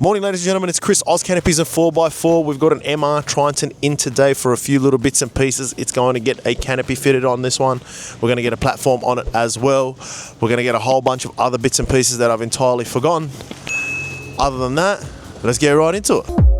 Morning, ladies and gentlemen, it's Chris, Oz Canopies and 4x4. We've got an MR Triton in today for a few little bits and pieces. It's going to get a canopy fitted on this one. We're going to get a platform on it as well. We're going to get a whole bunch of other bits and pieces that I've entirely forgotten. Other than that, let's get right into it.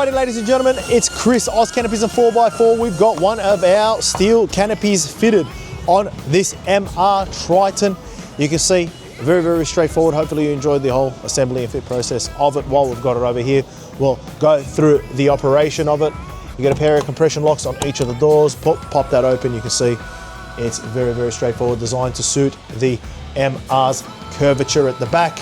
Alrighty, ladies and gentlemen, it's Chris, Oz Canopies and 4x4. We've got one of our steel canopies fitted on this MR Triton. You can see, very, very straightforward. Hopefully you enjoyed the whole assembly and fit process of it. While we've got it over here, we'll go through the operation of it. You get a pair of compression locks on each of the doors. Pop that open, you can see it's very, very straightforward, designed to suit the MR's curvature at the back.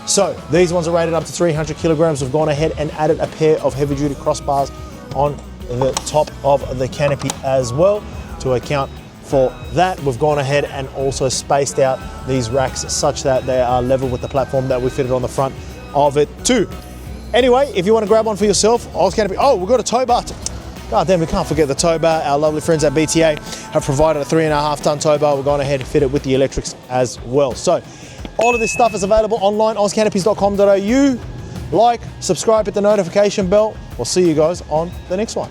So these ones are rated up to 300 kilograms. We've gone ahead and added a pair of heavy duty crossbars on the top of the canopy as well to account for that. We've gone ahead and also spaced out these racks such that they are level with the platform that we fitted on the front of it too. Anyway, if you want to grab one for yourself, Oz Canopy, oh, we've got a tow bar. God damn, we can't forget the tow bar. Our lovely friends at BTA have provided a 3.5 ton tow bar. We're going ahead and fit it with the electrics as well. So all of this stuff is available online, ozcanopies.com.au. Like, subscribe, hit the notification bell. We'll see you guys on the next one.